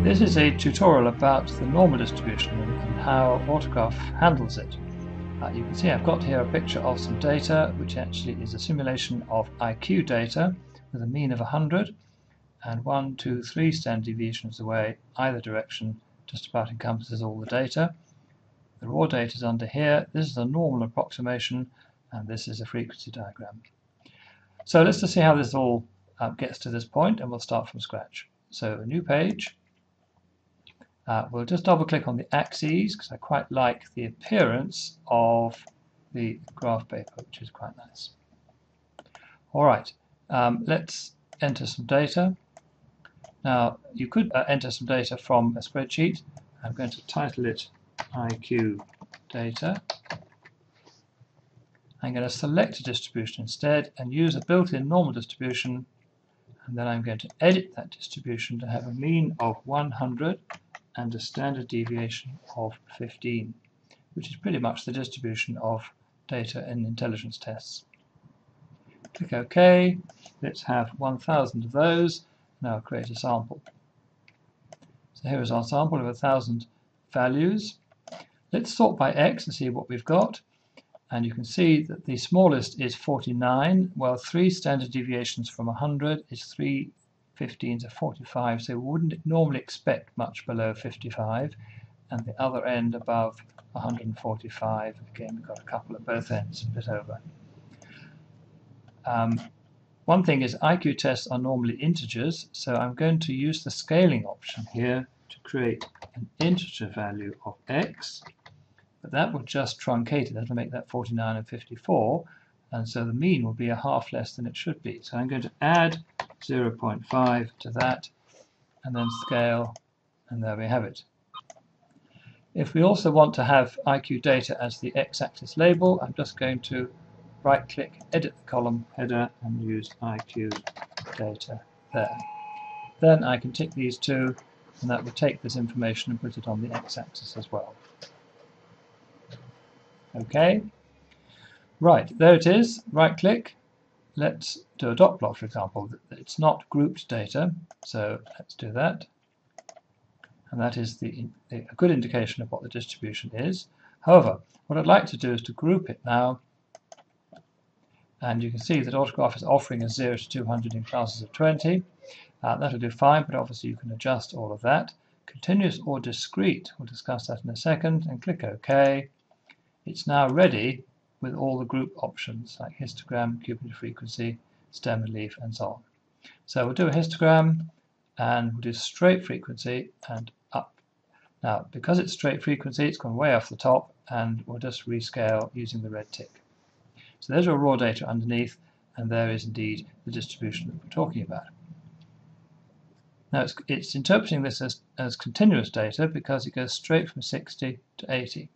This is a tutorial about the normal distribution and how Autograph handles it. You can see I've got here a picture of some data which actually is a simulation of IQ data with a mean of 100 and 1, 2, 3 standard deviations away either direction just about encompasses all the data. The raw data is under here. This is a normal approximation and this is a frequency diagram. So let's just see how this all gets to this point, and we'll start from scratch. So a new page. We'll just double click on the axes because I quite like the appearance of the graph paper, which is quite nice. Alright, let's enter some data. Now you could enter some data from a spreadsheet. I'm going to title it IQ data. I'm going to select a distribution instead and use a built-in normal distribution, and then I'm going to edit that distribution to have a mean of 100 and a standard deviation of 15, which is pretty much the distribution of data in intelligence tests. Click OK. Let's have 1,000 of those. Now create a sample. So here is our sample of 1,000 values. Let's sort by X and see what we've got. And you can see that the smallest is 49. Well, 3 standard deviations from 100 is 3 15s are 45, so we wouldn't normally expect much below 55, and the other end above 145. Again, we've got a couple at both ends, a bit over. One thing is IQ tests are normally integers, so I'm going to use the scaling option here to create an integer value of x, but that will just truncate it. That'll make that 49 and 54, and so the mean will be a half less than it should be. So I'm going to add 0.5 to that and then scale, and there we have it. If we also want to have IQ data as the x-axis label, I'm just going to right click, edit the column header and use IQ data there. Then I can tick these two and that will take this information and put it on the x-axis as well. Okay, right, there it is. Right click. Let's do a dot plot, for example. It's not grouped data, so let's do that. And that is a good indication of what the distribution is. However, what I'd like to do is to group it now. And you can see that Autograph is offering a 0 to 200 in classes of 20. That'll do fine, but obviously you can adjust all of that. Continuous or discrete, we'll discuss that in a second, and click OK. It's now ready with all the group options like histogram, cumulative frequency, stem and leaf, and so on. So we'll do a histogram and we'll do straight frequency and up. Now, because it's straight frequency, it's gone way off the top, and we'll just rescale using the red tick. So there's our raw data underneath, and there is indeed the distribution that we're talking about. Now it's interpreting this as continuous data because it goes straight from 60 to 80.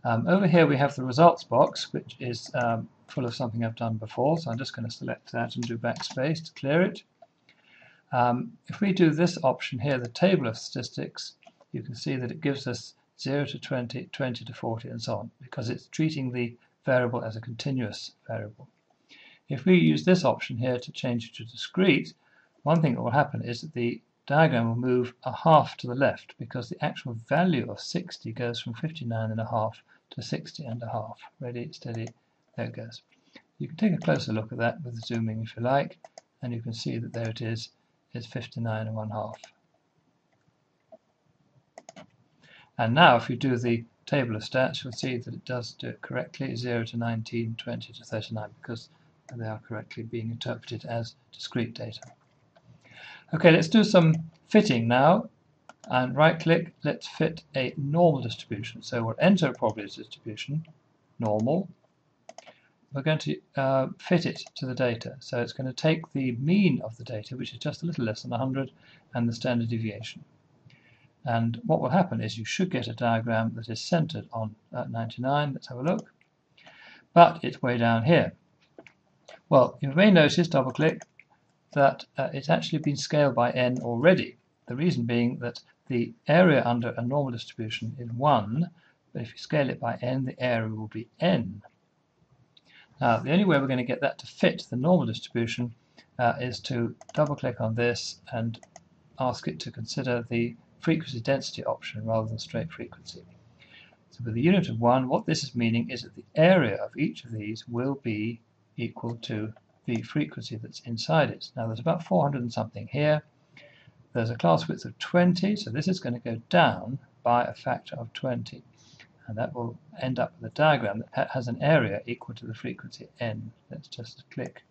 Over here we have the results box, which is full of something I've done before, so I'm just going to select that and do backspace to clear it. If we do this option here, the table of statistics, you can see that it gives us 0 to 20, 20 to 40, and so on, because it's treating the variable as a continuous variable. If we use this option here to change it to discrete, one thing that will happen is that the diagram will move a half to the left, because the actual value of 60 goes from 59.5 to 60.5. Ready, steady, there it goes. You can take a closer look at that with zooming if you like, and you can see that there it is, it's 59.5. And now if you do the table of stats, you'll see that it does do it correctly, 0 to 19, 20 to 39, because they are correctly being interpreted as discrete data. Okay, let's do some fitting now. And right click, let's fit a normal distribution. So we'll enter a probability distribution, normal. We're going to fit it to the data. So it's going to take the mean of the data, which is just a little less than 100, and the standard deviation. And what will happen is you should get a diagram that is centered on 99. Let's have a look. But it's way down here. Well, you may notice, double click, that it's actually been scaled by n already. The reason being that the area under a normal distribution is 1, but if you scale it by n, the area will be n. Now, the only way we're going to get that to fit the normal distribution is to double-click on this and ask it to consider the frequency density option rather than straight frequency. So with the unit of 1, what this is meaning is that the area of each of these will be equal to the frequency that's inside it. Now there's about 400 and something here. There's a class width of 20, so this is going to go down by a factor of 20. And that will end up with a diagram that has an area equal to the frequency n. Let's just click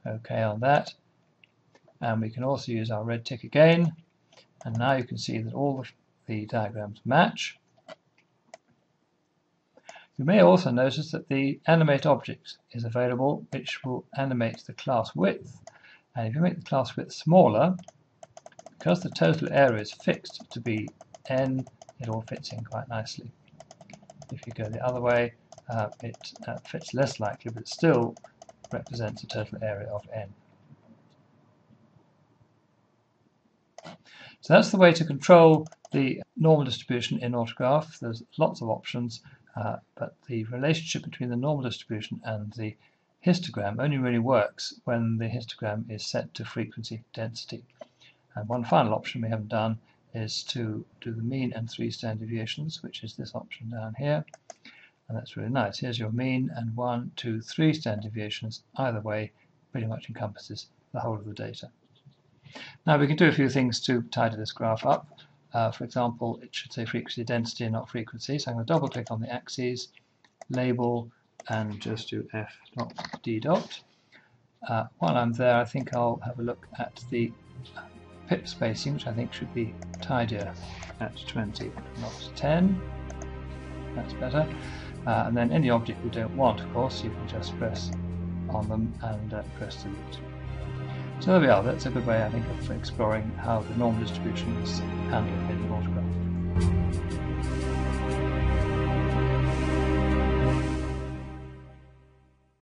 OK on that. And we can also use our red tick again. And now you can see that all the diagrams match. You may also notice that the animate object is available, which will animate the class width. And if you make the class width smaller, because the total area is fixed to be n, it all fits in quite nicely. If you go the other way, it fits less likely, but it still represents a total area of n. So that's the way to control the normal distribution in AutoGraph. There's lots of options, but the relationship between the normal distribution and the histogram only really works when the histogram is set to frequency density. And one final option we haven't done is to do the mean and 3 standard deviations, which is this option down here. And that's really nice. Here's your mean, and 1, 2, 3 standard deviations. Either way pretty much encompasses the whole of the data. Now we can do a few things to tidy this graph up. For example, it should say frequency density and not frequency. So I'm going to double click on the axes, label, and just do f dot d dot. While I'm there, I think I'll have a look at the pip spacing, which I think should be tidier at 20, not 10. That's better. And then any object we don't want, of course, you can just press on them and press delete. So there we are. That's a good way, I think, of exploring how the normal distribution is handled in AutoGraph.